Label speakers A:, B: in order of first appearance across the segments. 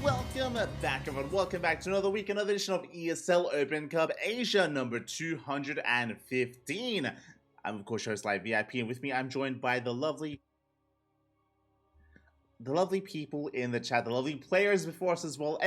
A: Welcome back, everyone. Welcome back to another week, another edition of ESL Open Cup Asia number 215. I'm, of course, your host, ZvP, and with me, I'm joined by the lovely people in the chat, the lovely players before us as well,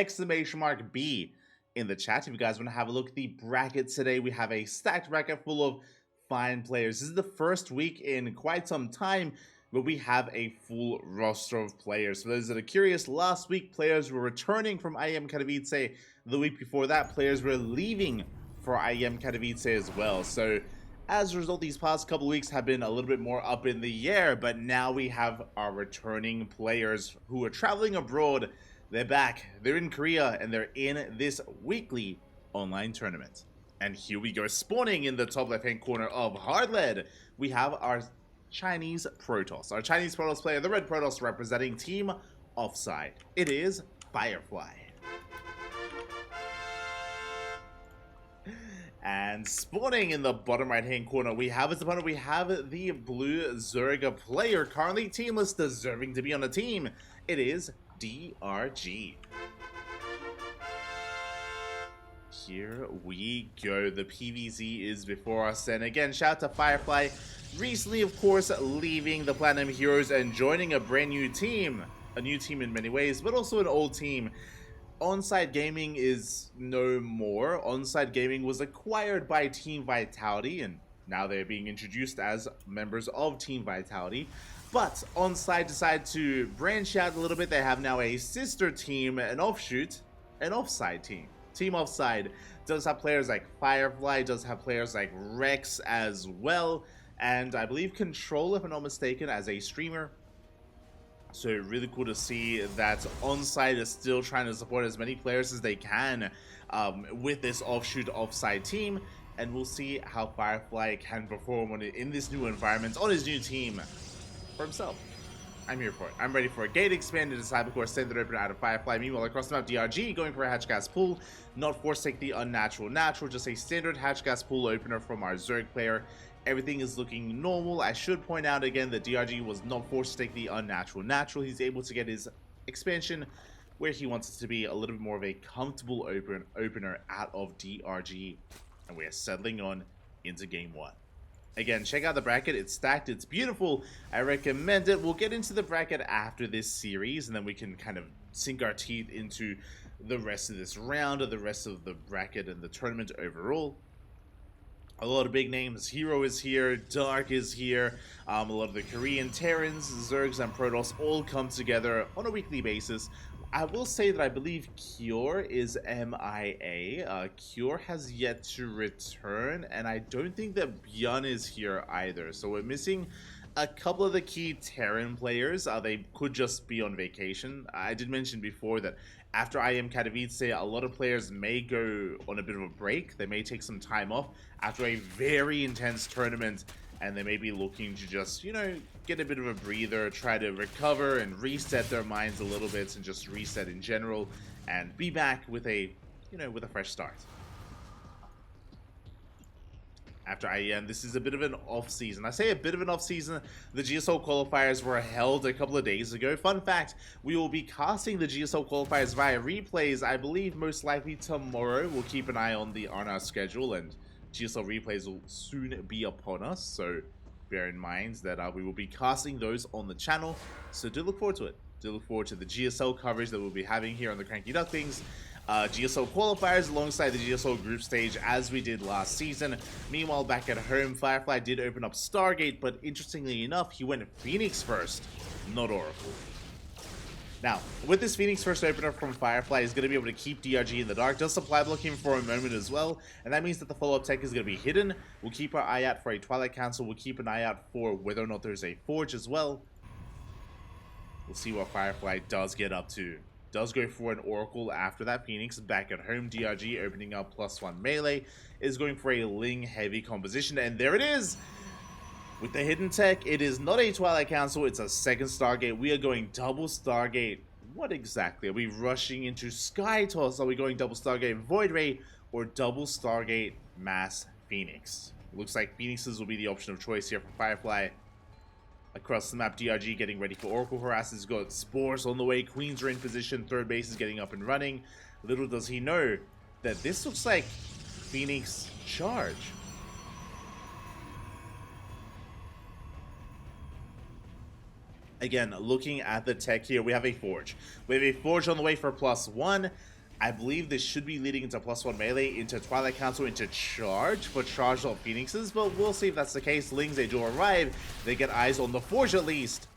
A: !B in the chat. If you guys want to have a look at the bracket today, we have a stacked bracket full of fine players. This is the first week in quite some time where we have a full roster of players. For those that are curious, last week players were returning from IEM Katowice. The week before that, players were leaving for IEM Katowice as well. So as a result, these past couple of weeks have been a little bit more up in the air, but now we have our returning players who are traveling abroad. They're back, they're in Korea, and they're in this weekly online tournament. And here we go, spawning in the top left-hand corner of Hardled, we have our Chinese Protoss. Our Chinese Protoss player, the Red Protoss, representing Team Offside. It is Firefly. And spawning in the bottom right-hand corner, we have as opponent, we have the Blue Zerg player, currently teamless, deserving to be on the team. It is DRG. Here we go. The PVZ is before us, and again, shout out to Firefly. Recently, of course, leaving the Platinum Heroes and joining a brand new team. A new team in many ways, but also an old team. Onside Gaming is no more. Onside Gaming was acquired by Team Vitality, and now they're being introduced as members of Team Vitality. But Onside decided to branch out a little bit. They have now a sister team, an offshoot, an Offside team. Team Offside does have players like Firefly, does have players like Rex as well, and I believe Control, if I'm not mistaken, as a streamer. So really cool to see that Onside is still trying to support as many players as they can with this offshoot Offside team, and we'll see how Firefly can perform in this new environment on his new team for himself. I'm here for it. I'm ready for a gate expand to decide, of course, standard opener out of Firefly. Meanwhile, across the map, DRG going for a hatch gas pool. Not forced to take the unnatural natural, just a standard hatch gas pool opener from our Zerg player. Everything is looking normal. I should point out again that DRG was not forced to take the unnatural natural. He's able to get his expansion where he wants it to be, a little bit more of a comfortable opener out of DRG. And we are settling on into game one. Again, check out the bracket. It's stacked. It's beautiful. I recommend it. We'll get into the bracket after this series, and then we can kind of sink our teeth into the rest of this round or the rest of the bracket and the tournament overall. A lot of big names. Hero is here. Dark is here. A lot of the Korean Terrans, Zergs, and Protoss all come together on a weekly basis. I will say that I believe Cure is MIA. Cure has yet to return, and I don't think that Bjorn is here either. So we're missing a couple of the key Terran players. They could just be on vacation. I did mention before that after IEM Katowice, a lot of players may go on a bit of a break. They may take some time off after a very intense tournament, and they may be looking to just, you know, get a bit of a breather, try to recover and reset their minds a little bit, and just reset in general, and be back with a, you know, with a fresh start. After IEM, this is a bit of an off-season. I say a bit of an off-season. The GSL qualifiers were held a couple of days ago. Fun fact, we will be casting the GSL qualifiers via replays, I believe most likely tomorrow. We'll keep an eye on our schedule, and GSL replays will soon be upon us, so bear in mind that we will be casting those on the channel, so do look forward to it. Do look forward to the GSL coverage that we'll be having here on the CranKy Ducklings. GSL qualifiers alongside the GSL group stage as we did last season. Meanwhile, back at home, Firefly did open up Stargate, but interestingly enough, he went Phoenix first, not Oracle. Now, with this Phoenix first opener from Firefly, he's going to be able to keep DRG in the dark. Does supply block him for a moment as well, and that means that the follow-up tech is going to be hidden. We'll keep our eye out for a Twilight Council. We'll keep an eye out for whether or not there's a Forge as well. We'll see what Firefly does get up to. Does go for an Oracle after that Phoenix. Back at home, DRG opening up +1 melee. Is going for a Ling heavy composition, and there it is! With the hidden tech, it is not a Twilight Council, it's a second Stargate. We are going double Stargate. What exactly? Are we rushing into Sky Toss? Are we going double Stargate Void Ray or double Stargate Mass Phoenix? It looks like Phoenixes will be the option of choice here for Firefly. across the map. DRG getting ready for Oracle Harasses. Got Spores on the way. Queens are in position. Third base is getting up and running. Little does he know that this looks like Phoenix charge. Again, looking at the tech here, we have a Forge. We have a Forge on the way for +1. I believe this should be leading into +1 melee, into Twilight Council, into charge for charged up Phoenixes, but we'll see if that's the case. Lings, they do arrive. They get eyes on the Forge at least.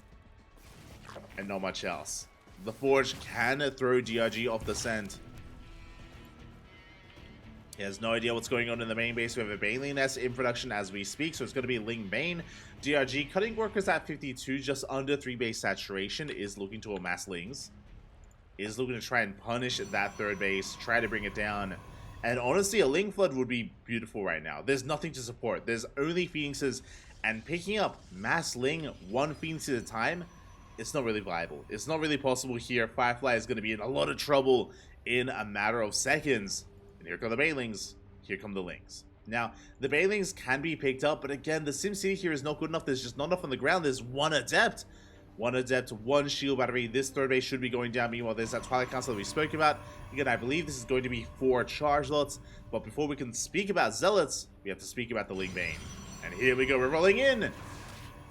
A: And not much else. The Forge can throw DRG off the scent. He has no idea what's going on in the main base. We have a Baneling nest in production as we speak, so it's going to be Ling Bane. DRG cutting workers at 52, just under 3 base saturation, is looking to amass Lings. Is looking to try and punish that third base, try to bring it down. And honestly, a Ling Flood would be beautiful right now. There's nothing to support. There's only Phoenixes, and picking up mass Ling, 1 Phoenix at a time, it's not really viable. It's not really possible here. Firefly is going to be in a lot of trouble in a matter of seconds. And here come the Banelings. Here come the Lings. Now, the Banelings can be picked up, but again, the SimCity here is not good enough. There's just not enough on the ground. There's 1 Adept. 1 Adept, 1 Shield Battery. This third base should be going down. Meanwhile, there's that Twilight Council that we spoke about. Again, I believe this is going to be 4 charge lots. But before we can speak about Zealots, we have to speak about the Ling Bane. And here we go. We're rolling in.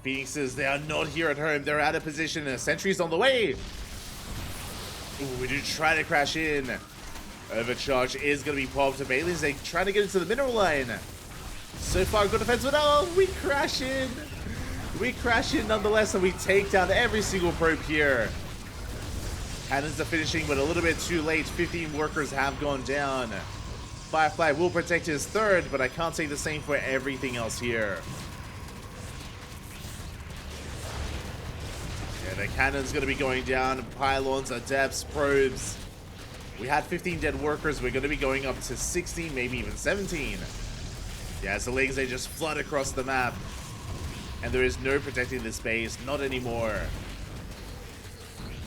A: Phoenixes, they are not here at home. They're out of position. A Sentry's on the way. Ooh, we do try to crash in. Overcharge is going to be popped to Bailey's. They try to get into the mineral line. So far, good defense, but oh, we crash in. We crash in nonetheless, and we take down every single probe here. Cannons are finishing, but a little bit too late. 15 workers have gone down. Firefly will protect his third, but I can't say the same for everything else here. Yeah, the cannon's going to be going down. Pylons, adepts, probes. We had 15 dead workers. We're going to be going up to 16, maybe even 17. Yeah, as the Lings, they just flood across the map. And there is no protecting this base. Not anymore.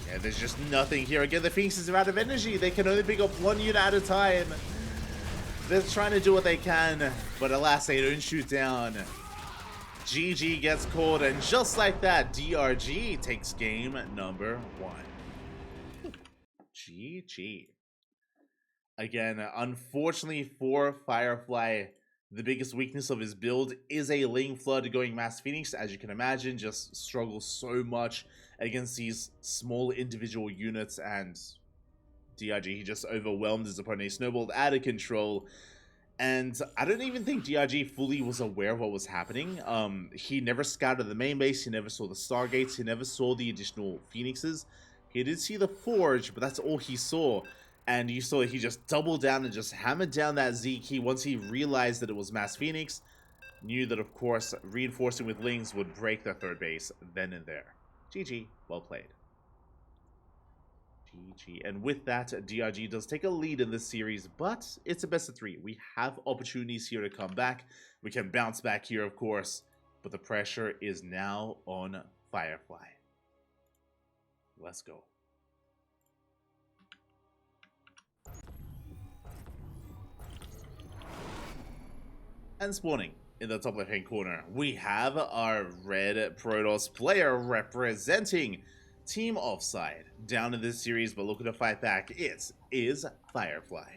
A: Yeah, there's just nothing here. Again, the Phoenixes are out of energy. They can only pick up 1 unit at a time. They're trying to do what they can. But alas, they don't shoot down. GG gets called. And just like that, DRG takes game number 1. GG. Again, unfortunately for Firefly, the biggest weakness of his build is a Ling Flood going Mass Phoenix. As you can imagine, just struggles so much against these small individual units, and DRG, he just overwhelmed his opponent. He snowballed out of control, and I don't even think DRG fully was aware of what was happening. He never scouted the main base, he never saw the Stargates, he never saw the additional Phoenixes. He did see the Forge, but that's all he saw. And you saw he just doubled down and just hammered down that Z key once he realized that it was Mass Phoenix. Knew that, of course, reinforcing with Lings would break the third base then and there. GG. Well played. GG. And with that, DRG does take a lead in this series, but it's a best of 3. We have opportunities here to come back. We can bounce back here, of course, but the pressure is now on Firefly. Let's go. And spawning in the top left hand corner, we have our red Protoss player representing Team Offside down in this series, but looking to fight back. It is Firefly.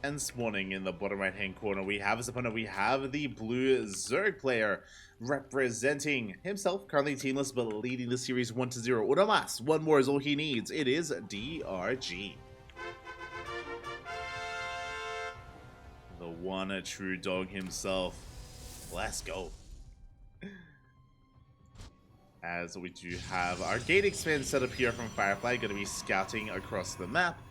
A: And spawning in the bottom right hand corner, we have as opponent, we have the blue Zerg player representing himself, currently teamless, but leading the series 1-0. Una más, 1 more is all he needs. It is DRG. The one true dog himself. Let's go. As we do have our gate expand set up here from Firefly, going to be scouting across the map.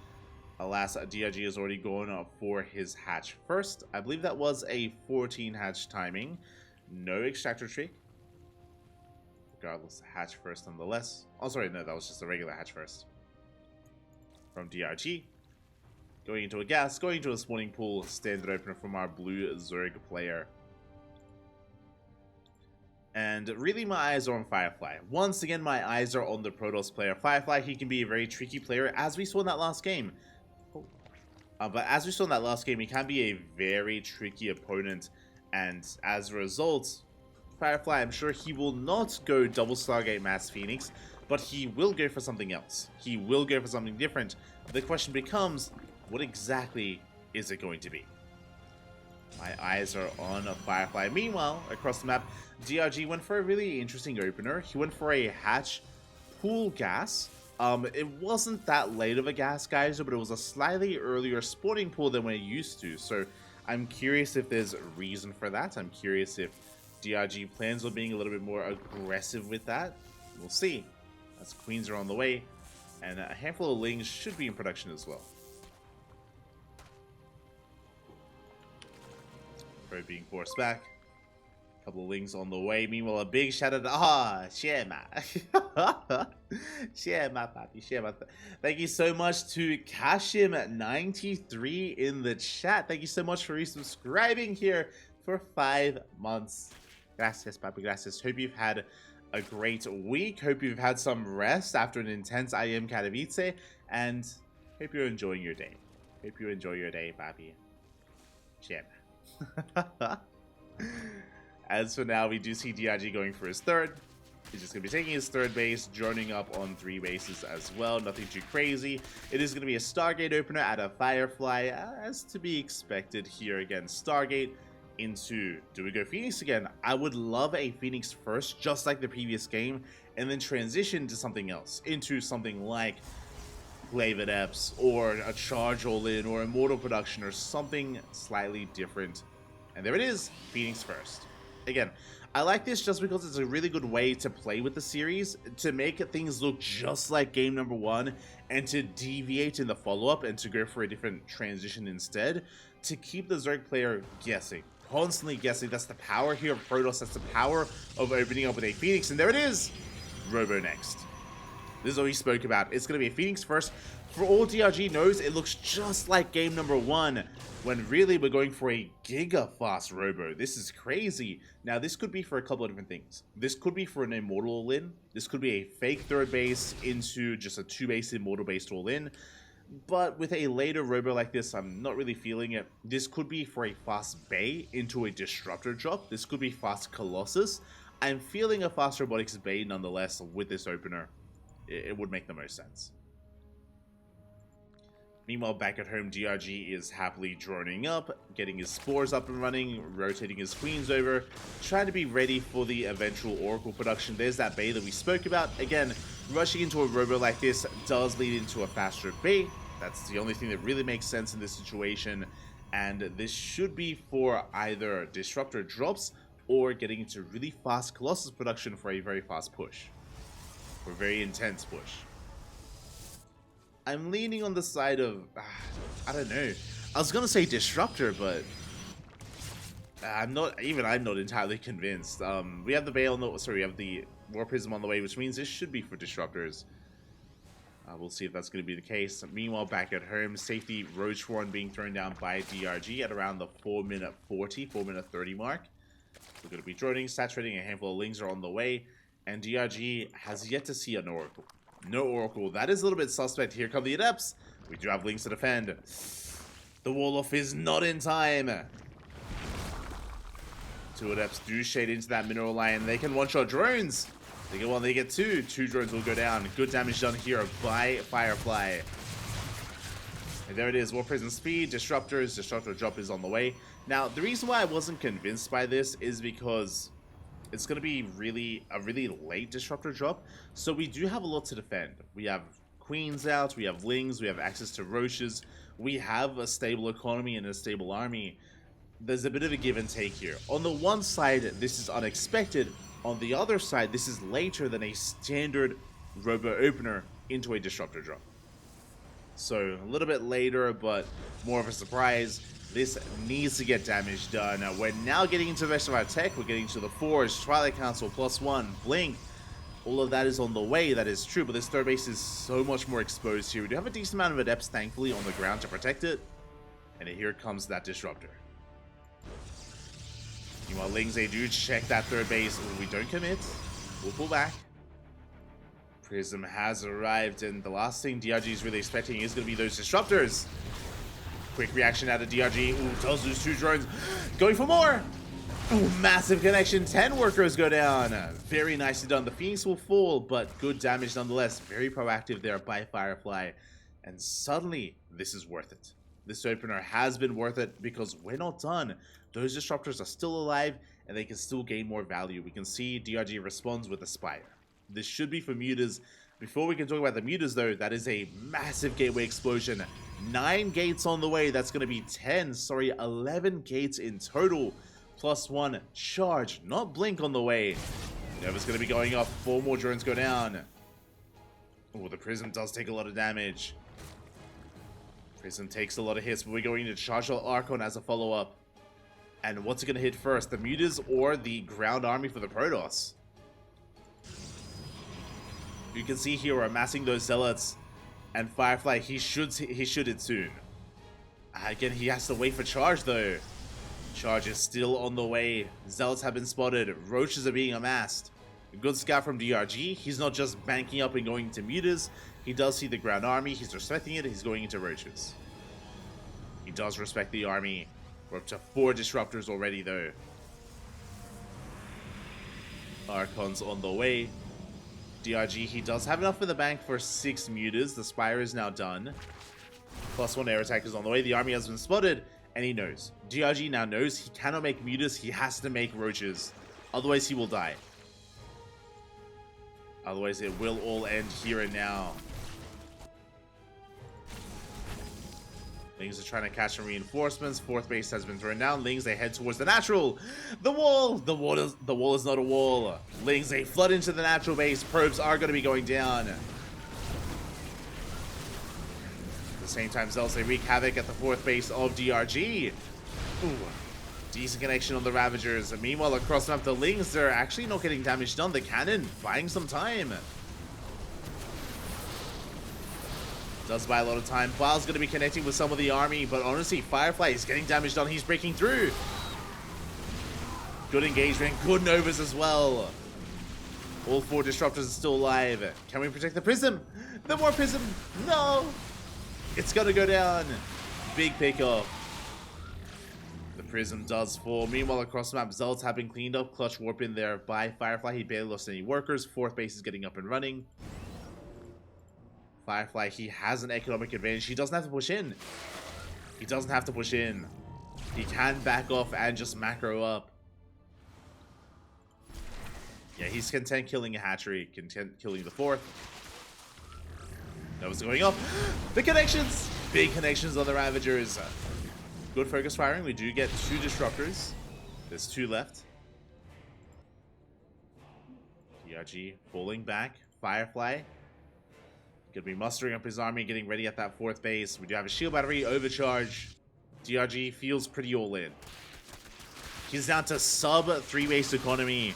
A: Alas, DRG has already gone for his hatch first. I believe that was a 14 hatch timing. No extractor trick. Regardless, hatch first nonetheless. Oh, sorry, no, that was just a regular hatch first. From DRG. Going into a gas, going into a spawning pool, standard opener from our blue Zerg player. And really my eyes are on Firefly. Once again, my eyes are on the Protoss player. Firefly, he can be a very tricky player, as we saw in that last game. But as we saw in that last game, he can be a very tricky opponent And as a result, Firefly, I'm sure he will not go double Stargate Mass Phoenix, but he will go for something else. He will go for something different. The question becomes, what exactly is it going to be? My eyes are on a Firefly. Meanwhile, across the map, DRG went for a really interesting opener. He went for a hatch pool gas. It wasn't that late of a gas geyser, but it was a slightly earlier spawning pool than we're used to. So I'm curious if there's a reason for that. I'm curious if DRG plans on being a little bit more aggressive with that. We'll see. As queens are on the way, and a handful of lings should be in production as well. Pro being forced back. A couple of lings on the way. Meanwhile, a big shout out to Shema. Shema, papi, Shema. Thank you so much to Kashim93 in the chat. Thank you so much for resubscribing here for 5 months. Gracias, papi, gracias. Hope you've had a great week. Hope you've had some rest after an intense IM Katowice, and hope you're enjoying your day. Hope you enjoy your day, papi. Shema. As for now, we do see DRG going for his third. He's just going to be taking his third base, joining up on 3 bases as well. Nothing too crazy. It is going to be a Stargate opener at a Firefly, as to be expected here against Stargate. Into, do we go Phoenix again? I would love a Phoenix first, just like the previous game, and then transition to something else, into something like Flavor Eps, or a Charge All-In, or Immortal Production, or something slightly different. And there it is, Phoenix first. Again, I like this just because it's a really good way to play with the series, to make things look just like game number 1, and to deviate in the follow-up, and to go for a different transition instead, to keep the Zerg player guessing. Constantly guessing. That's the power here of Protoss. That's the power of opening up with a Phoenix. And there it is. Robo next. This is what we spoke about. It's going to be a Phoenix first. For all DRG knows, it looks just like game number 1. When really we're going for a giga fast Robo. This is crazy. Now this could be for a couple of different things. This could be for an Immortal All-In. This could be a fake third base into just a 2-base Immortal based All-In. But with a later Robo like this, I'm not really feeling it. This could be for a fast Bay into a Disruptor drop. This could be fast Colossus. I'm feeling a fast Robotics Bay nonetheless with this opener. It would make the most sense. Meanwhile, back at home, DRG is happily droning up, getting his spores up and running, rotating his queens over, trying to be ready for the eventual Oracle production. There's that Bay that we spoke about. Again, rushing into a Robo like this does lead into a faster Bay. That's the only thing that really makes sense in this situation. And this should be for either Disruptor drops or getting into really fast Colossus production for a very fast push. For a very intense push. I'm leaning on the side of, I don't know. I was gonna say Disruptor, but I'm not entirely convinced. We have the Veil, we have the War Prism on the way, which means this should be for Disruptors. We'll see if that's going to be the case. Meanwhile, back at home, safety Roach Warren being thrown down by DRG at around the 4-minute 30 mark. We're going to be droning, saturating, a handful of lings are on the way, and DRG has yet to see an Oracle. No Oracle. That is a little bit suspect. Here come the Adepts. We do have lings to defend. The Wall-Off is not in time. 2 Adepts do shade into that Mineral Line. They can one-shot drones. They get 1, they get 2. 2 drones will go down. Good damage done here by Firefly. And there it is. War Prison Speed, Disruptors. Disruptor drop is on the way. Now, the reason why I wasn't convinced by this is because it's going to be a really late Disruptor drop. So we do have a lot to defend. We have Queens out, we have Lings, we have access to Roaches. We have a stable economy and a stable army. There's a bit of a give and take here. On the one side, this is unexpected. On the other side, this is later than a standard Robo opener into a Disruptor drop. So a little bit later, but more of a surprise. This needs to get damage done. We're now getting into the rest of our tech. We're getting to the Forge, Twilight Council, +1, Blink. All of that is on the way, that is true, but this third base is so much more exposed here. We do have a decent amount of Adepts, thankfully, on the ground to protect it. And here comes that Disruptor. Meanwhile, Lings, they do check that third base. We don't commit. We'll pull back. Prism has arrived, and the last thing DRG is really expecting is going to be those Disruptors. Quick reaction out of DRG. Ooh, does lose 2 drones. Going for more. Ooh, massive connection. 10 workers go down. Very nicely done. The Phoenix will fall, but good damage nonetheless. Very proactive there by Firefly. And suddenly, this is worth it. This opener has been worth it because we're not done. Those disruptors are still alive and they can still gain more value. We can see DRG responds with Aspire. This should be for mutas. Before we can talk about the mutas though, that is a massive gateway explosion. 9 gates on the way. That's going to be 11 gates in total. +1 charge, not blink on the way. Nova's going to be going off. 4 more drones go down. Oh, the Prism does take a lot of damage. Prism takes a lot of hits, but we're going to charge our Archon as a follow-up. And what's it going to hit first? The mutas or the ground army for the Protoss? You can see here we're amassing those zealots. And Firefly, he should hit soon. Again, he has to wait for charge though. Charge is still on the way. Zealots have been spotted. Roaches are being amassed. A good scout from DRG. He's not just banking up and going into mutas. He does see the ground army. He's respecting it. He's going into roaches. He does respect the army. We're up to 4 disruptors already though. Archon's on the way. DRG, he does have enough for the bank for 6 mutas. The Spire is now done. +1 air attack is on the way. The army has been spotted. And he knows. DRG now knows he cannot make mutas. He has to make roaches. Otherwise, he will die. Otherwise, it will all end here and now. Lings are trying to catch some reinforcements. 4th base has been thrown down. Lings, they head towards the natural. The wall! The wall is not a wall. Lings, they flood into the natural base. Probes are going to be going down. Same time, Zealots, they wreak havoc at the 4th base of DRG. Ooh, decent connection on the Ravagers. Meanwhile, across the map, the Lings, they're actually not getting damage done. The cannon buying some time. Does buy a lot of time. Baal's going to be connecting with some of the army, but honestly, Firefly is getting damage done. He's breaking through. Good engagement. Good Novas as well. All 4 disruptors are still alive. Can we protect the Prism? The more Prism. No. It's gonna go down. Big pickup. The Prism does fall. Meanwhile, across the map, Zealots have been cleaned up. Clutch warp in there by Firefly. He barely lost any workers. 4th base is getting up and running. Firefly, he has an economic advantage. He doesn't have to push in. He doesn't have to push in. He can back off and just macro up. Yeah, he's content killing a hatchery. Content killing the 4th. That was going up. The connections! Big connections on the Ravagers. Good focus firing. We do get 2 disruptors. There's 2 left. DRG falling back. Firefly gonna be mustering up his army, getting ready at that 4th base. We do have a shield battery overcharge. DRG feels pretty all in. He's down to sub 3 base economy.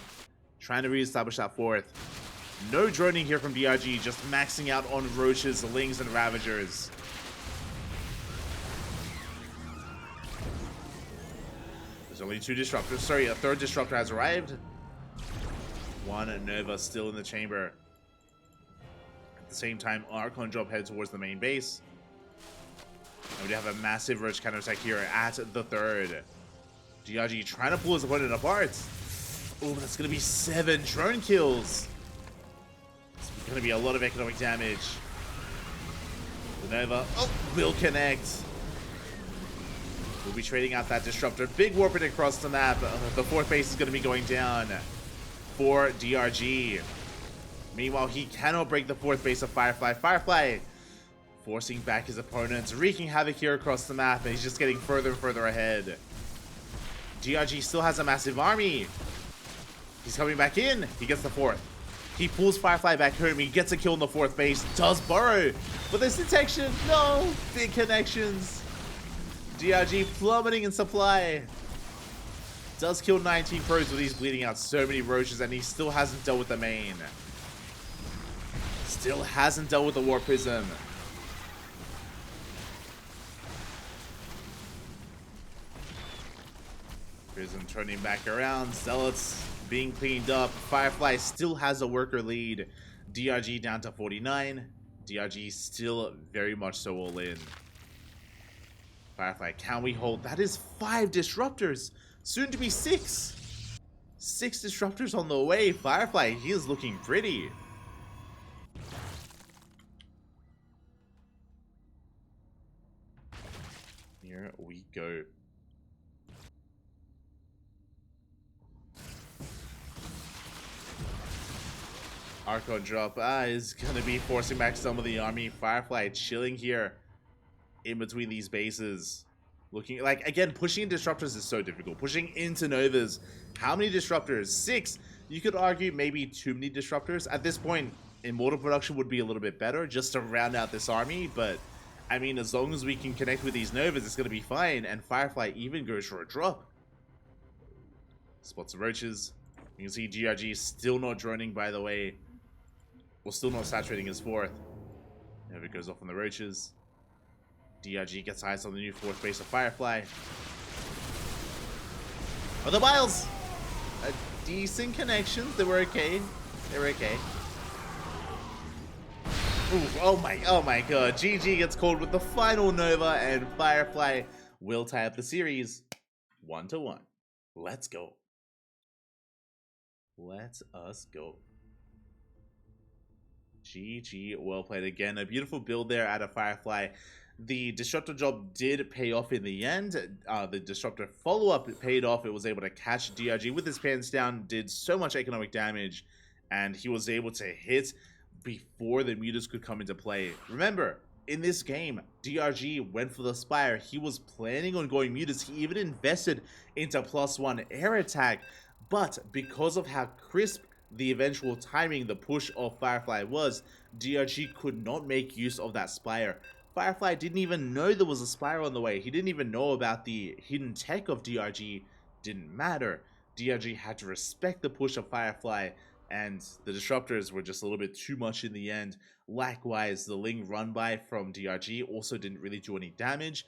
A: Trying to reestablish that 4th. No droning here from DRG, just maxing out on Roaches, Lings, and Ravagers. There's only 2 disruptors. Sorry, a 3rd disruptor has arrived. 1 Nova still in the chamber. At the same time, Archon drop head towards the main base. And we have a massive Roach counterattack here at the 3rd. DRG trying to pull his opponent apart. Oh, that's going to be 7 drone kills. Going to be a lot of economic damage. The Nova will connect. We'll be trading out that disruptor. Big warping across the map. The 4th base is going to be going down for DRG. Meanwhile, he cannot break the 4th base of Firefly. Firefly forcing back his opponents, wreaking havoc here across the map, and he's just getting further and further ahead. DRG still has a massive army. He's coming back in. He gets the 4th. He pulls Firefly back home. He gets a kill on the 4th base. Does burrow. But there's detection. No. Big connections. DRG plummeting in supply. Does kill 19 pros, but he's bleeding out so many roaches, and he still hasn't dealt with the main. Still hasn't dealt with the War Prism. Prism turning back around. Zealots being cleaned up. Firefly still has a worker lead. DRG down to 49. DRG still very much so all in. Firefly, can we hold? That is 5 disruptors. Soon to be 6. 6 disruptors on the way. Firefly, he is looking pretty. Here we go. Archon drop is going to be forcing back some of the army. Firefly chilling here in between these bases. Looking like, again, pushing disruptors is so difficult. Pushing into Novas. How many disruptors? 6. You could argue maybe too many disruptors. At this point, Immortal production would be a little bit better just to round out this army. But, I mean, as long as we can connect with these Novas, it's going to be fine. And Firefly even goes for a drop. Spots of roaches. You can see DRG still not droning, by the way. Well, still not saturating his 4th. Nova goes off on the roaches. DRG gets eyes on the new 4th base of Firefly. Oh, the Biles! A decent connection. They were okay. They were okay. Ooh, oh my god. GG gets called with the final Nova, and Firefly will tie up the series 1-1. Let's go. Let us go. GG, well played again. A beautiful build there out of Firefly. The disruptor job did pay off in the end. The disruptor follow-up paid off. It was able to catch DRG with his pants down, did so much economic damage, and he was able to hit before the mutas could come into play. Remember, in this game, DRG went for the Spire. He was planning on going mutas. He even invested into +1 air attack, but because of how crisp the eventual timing, the push of Firefly was, DRG could not make use of that Spire. Firefly didn't even know there was a Spire on the way. He didn't even know about the hidden tech of DRG. Didn't matter. DRG had to respect the push of Firefly, and the disruptors were just a little bit too much in the end. Likewise, the Ling run by from DRG also didn't really do any damage.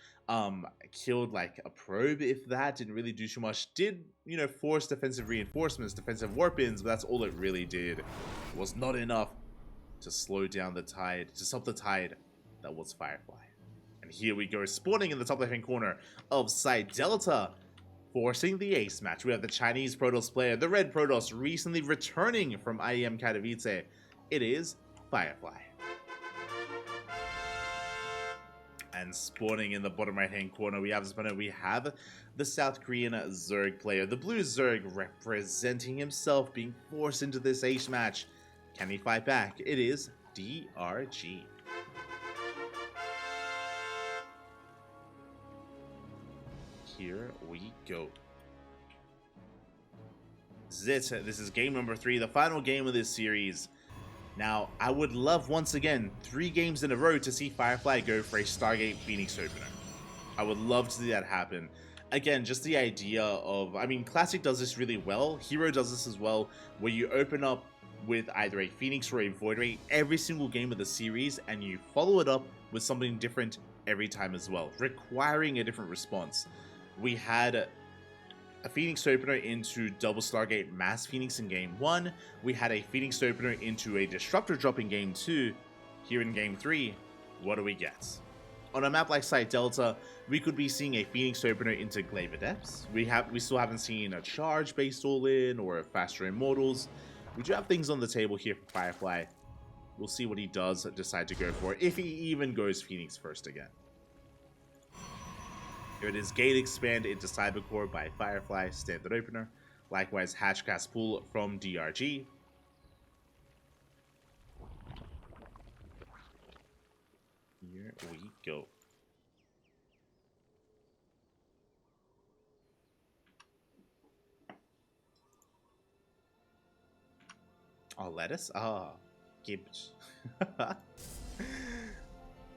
A: Killed like a probe, if that, didn't really do too much. Did, you know, force defensive reinforcements, defensive warp-ins, but that's all it really did. It was not enough to slow down the tide, to stop the tide that was Firefly. And here we go, spawning in the top left-hand corner of side Delta, forcing the ace match. We have the Chinese Protoss player, the Red Protoss, recently returning from IEM Katowice. It is Firefly. And spawning in the bottom right-hand corner, we have the South Korean Zerg player, the blue Zerg, representing himself, being forced into this ace match. Can he fight back? It is DRG. Here we go. This is game number 3, the final game of this series. Now, I would love, once again, 3 games in a row to see Firefly go for a Stargate Phoenix opener. I would love to see that happen. Again, just the idea of, I mean, Classic does this really well. Hero does this as well, where you open up with either a Phoenix or a Void Ray every single game of the series, and you follow it up with something different every time as well, requiring a different response. We had a Phoenix opener into double Stargate Mass Phoenix in game 1. We had a Phoenix opener into a Disruptor drop in game 2. Here in game 3, what do we get? On a map like Site Delta, we could be seeing a Phoenix opener into Glaive Adepts. We still haven't seen a Charge based all-in or a Faster Immortals. We do have things on the table here for Firefly. We'll see what he does decide to go for, if he even goes Phoenix first again. Here it is, Gate Expand into Cybercore by Firefly, standard opener. Likewise, Hatchcast Pool from DRG. Here we go. Oh, lettuce? Ah, gibbage.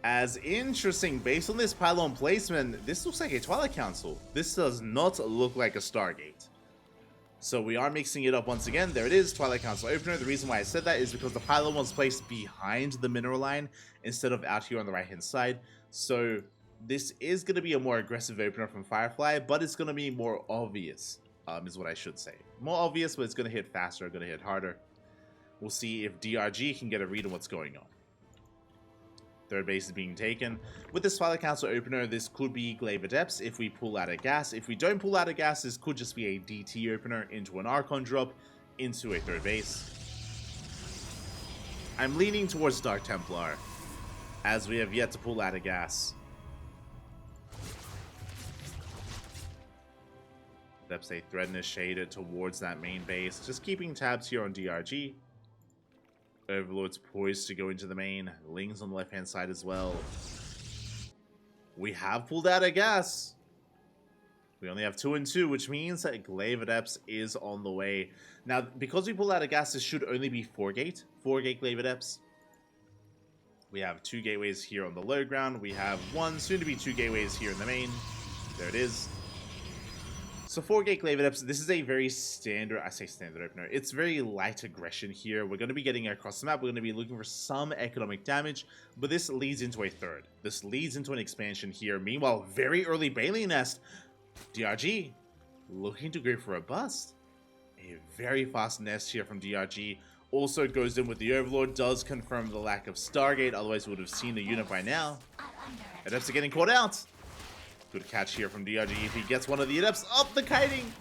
A: As interesting, based on this pylon placement, this looks like a Twilight Council. This does not look like a Stargate. So we are mixing it up once again. There it is, Twilight Council opener. The reason why I said that is because the pylon was placed behind the mineral line instead of out here on the right-hand side. So this is going to be a more aggressive opener from Firefly, but it's going to be more obvious, is what I should say. More obvious, but it's going to hit faster, going to hit harder. We'll see if DRG can get a read on what's going on. Third base is being taken. With this Twilight Council opener, this could be Glaive Adepts if we pull out a gas. If we don't pull out a gas, this could just be a DT opener into an Archon drop into a third base. I'm leaning towards Dark Templar, as we have yet to pull out a gas. Adepts, they threaten to shade it towards that main base, just keeping tabs here on DRG. Overlord's poised to go into the main. Lings on the left-hand side as well. We have pulled out a gas. We only have 2 and 2, which means that Glaive Adepts is on the way. Now, because we pulled out a gas, this should only be 4-gate. 4-gate Glaive Adepts. We have 2 gateways here on the low ground. We have 1, soon to be 2 gateways here in the main. There it is. So 4-gate Glaive Adepts, this is a very standard, I say standard opener, it's very light aggression here. We're going to be getting across the map, we're going to be looking for some economic damage, but this leads into a third. This leads into an expansion here. Meanwhile, very early Bailey Nest, DRG looking to go for a bust. A very fast nest here from DRG. Also goes in with the Overlord, does confirm the lack of Stargate, otherwise we would have seen the unit by now. Adepts are getting caught out. Good catch here from DRG if he gets one of the Adepts up the kiting.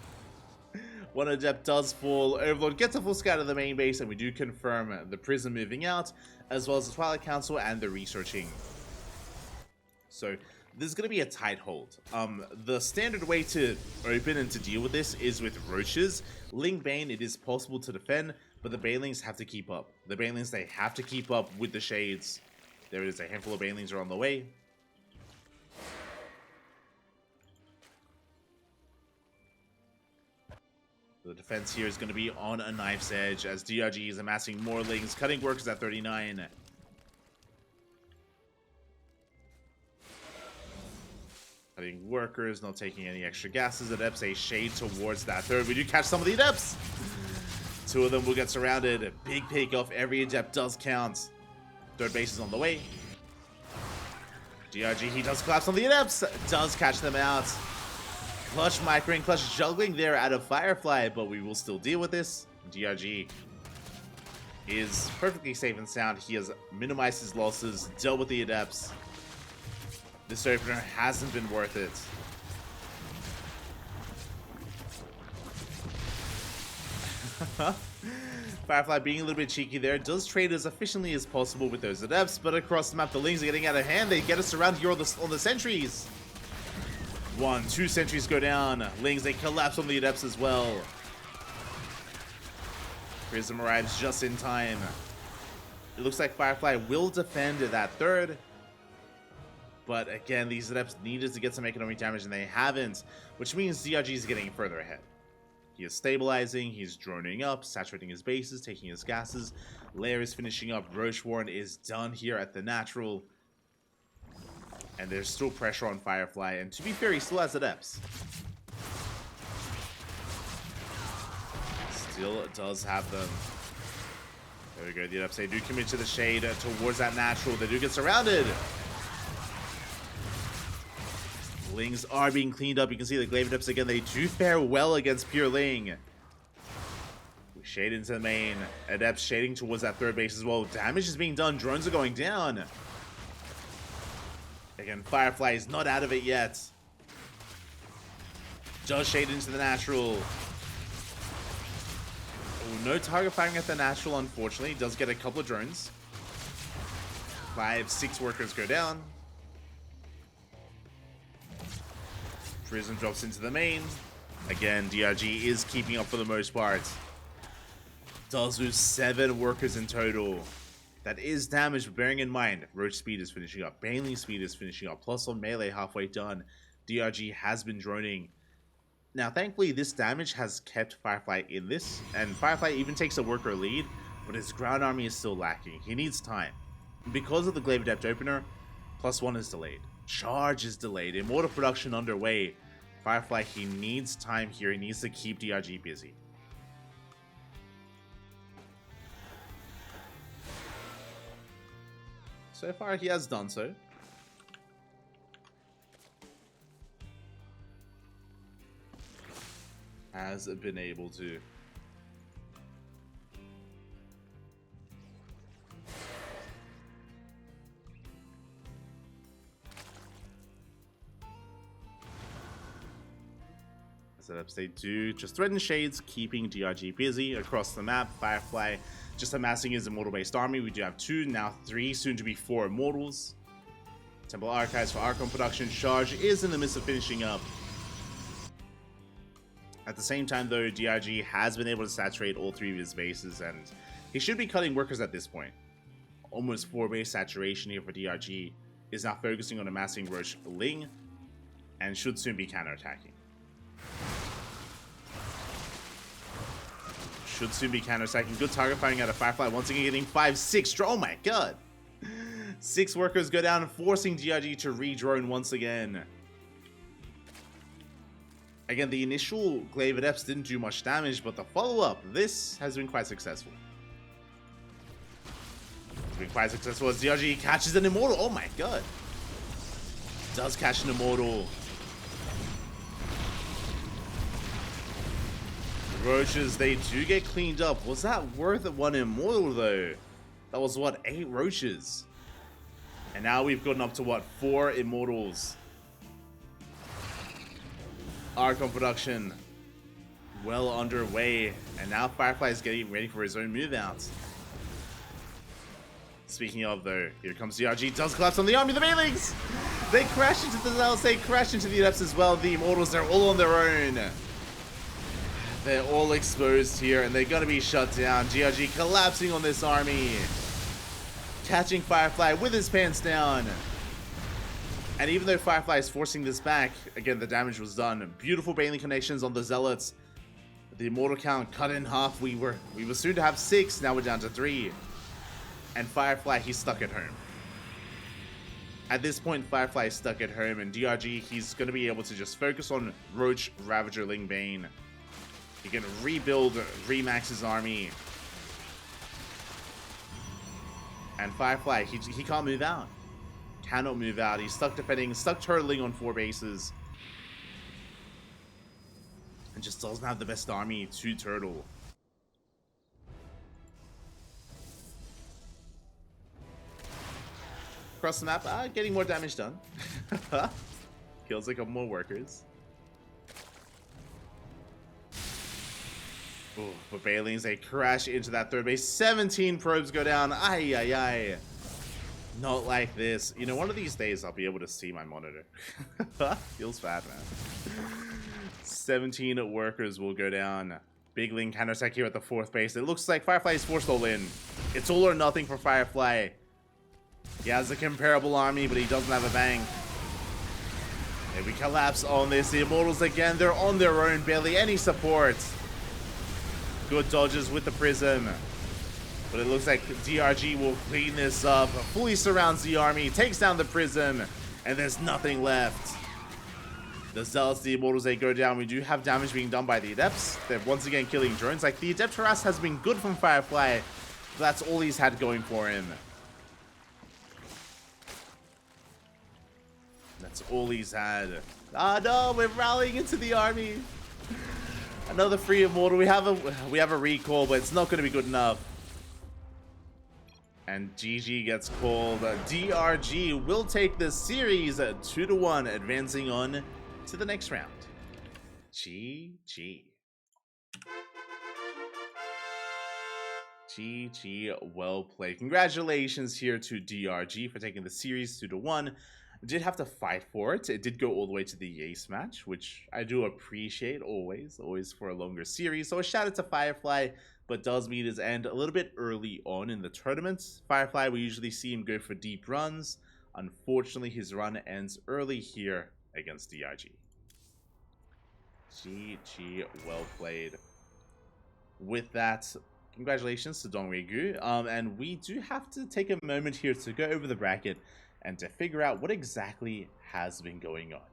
A: One Adept does fall. Overlord gets a full scout of the main base, and we do confirm the Prism moving out, as well as the Twilight Council and the researching. So this is going to be a tight hold. The standard way to open and to deal with this is with Roaches. Ling Bane, it is possible to defend, but the Banelings have to keep up. The Banelings, they have to keep up with the Shades. There it is, a handful of Banelings are on the way. The defense here is going to be on a knife's edge as DRG is amassing more Lings, cutting workers at 39. Cutting workers, not taking any extra gases. Adepts, a shade towards that third. We do catch some of the Adepts. 2 of them will get surrounded. Big pick off. Every Adept does count. Third base is on the way. DRG, he does collapse on the Adepts. Does catch them out. Clutch microing, clutch juggling there out of Firefly, but we will still deal with this. DRG is perfectly safe and sound. He has minimized his losses, dealt with the Adepts. This opener hasn't been worth it. Firefly being a little bit cheeky there, does trade as efficiently as possible with those Adepts, but across the map the Lings are getting out of hand. They get us around here on the sentries. 1, 2 sentries go down. Lings, they collapse on the Adepts as well. Prism arrives just in time. It looks like Firefly will defend that third. But again, these Adepts needed to get some economic damage and they haven't. Which means DRG is getting further ahead. He is stabilizing, he's droning up, saturating his bases, taking his gases. Lair is finishing up. Roche Warren is done here at the natural. And there's still pressure on Firefly, and to be fair, he still has Adepts. Still does have them. There we go, the Adepts, they do commit to the shade towards that natural. They do get surrounded. Lings are being cleaned up. You can see the Glaive Adepts again, they do fare well against Pure Ling. We shade into the main. Adepts shading towards that third base as well. Damage is being done, drones are going down. Again, Firefly is not out of it yet. Does shade into the natural. Oh, no target firing at the natural, unfortunately. Does get a couple of drones. 5, 6 workers go down. Prism drops into the main. Again, DRG is keeping up for the most part. Does lose 7 workers in total. That is damage, but bearing in mind, Roach speed is finishing up, Baneling speed is finishing up, plus on melee halfway done. DRG has been droning. Now, thankfully, this damage has kept Firefly in this, and Firefly even takes a worker lead, but his ground army is still lacking. He needs time. Because of the Glaive Adept opener, +1 is delayed. Charge is delayed. Immortal production underway. Firefly, he needs time here. He needs to keep DRG busy. So far, he has done so. Has been able to. setups they do. Just threaten shades, keeping DRG busy across the map. Firefly just amassing his immortal-based army. We do have 2, now 3, soon to be 4 immortals. Temple Archives for Archon production. Charge is in the midst of finishing up. At the same time, though, DRG has been able to saturate all 3 of his bases, and he should be cutting workers at this point. Almost 4 base saturation here for DRG. Is now focusing on amassing Roche Ling, and should soon be counterattacking. Should soon be counterattacking. Good target firing out of Firefly. Once again getting 5-6. Oh my god! 6 workers go down, forcing DRG to re-drone once again. Again, the initial Glaive Adepts didn't do much damage, but the follow-up, this has been quite successful. It's been quite successful as DRG catches an Immortal. Oh my god! Does catch an Immortal. Roaches, they do get cleaned up. Was that worth 1 Immortal though? That was what, 8 Roaches? And now we've gotten up to what, 4 Immortals. Archon production well underway, and now Firefly is getting ready for his own move out. Speaking of though, here comes DRG, does collapse on the army, the Banelings! They crash into the Zealots, they crash into the Adepts as well. The Immortals, they're all on their own. They're all exposed here, and they're gonna be shut down. DRG collapsing on this army. Catching Firefly with his pants down. And even though Firefly is forcing this back, again, the damage was done. Beautiful Baneling connections on the Zealots. The Immortal count cut in half. We were soon to have 6, now we're down to 3. And Firefly, he's stuck at home. At this point, Firefly is stuck at home, and DRG, he's going to be able to just focus on Roach, Ravager, Ling Bane. He can rebuild, remax his army. And Firefly, he can't move out. Cannot move out. He's stuck defending, stuck turtling on 4 bases. And just doesn't have the best army to turtle. Across the map, getting more damage done. Kills a couple more workers. Oh, but Banelings, they crash into that 3rd base. 17 probes go down. Ay, ay, ay. Not like this. You know, one of these days I'll be able to see my monitor. Feels bad, man. 17 workers will go down. Big Ling counterattack here at the 4th base. It looks like Firefly is forced all in. It's all or nothing for Firefly. He has a comparable army, but he doesn't have a bang. And we collapse on this. The Immortals again, they're on their own. Barely any support. Good dodges with the Prism. But it looks like DRG will clean this up. Fully surrounds the army, takes down the Prism, and there's nothing left. The Zealots, the Immortals, they go down. We do have damage being done by the Adepts. They're once again killing drones. Like, the Adept harass has been good from Firefly. But that's all he's had going for him. That's all he's had. Ah, no, we're rallying into the army. Another free Immortal. We have a recall, but it's not going to be good enough. And GG gets called. DRG will take the series 2-1, advancing on to the next round. GG. GG, well played. Congratulations here to DRG for taking the series 2-1. Did have to fight for it. It did go all the way to the ace match, which I do appreciate always for a longer series. So a shout out to Firefly, but does meet his end a little bit early on in the tournament. Firefly, we usually see him go for deep runs. Unfortunately, his run ends early here against DRG. GG, well played. With that, congratulations to Dongwei-gu. And we do have to take a moment here to go over the bracket and to figure out what exactly has been going on.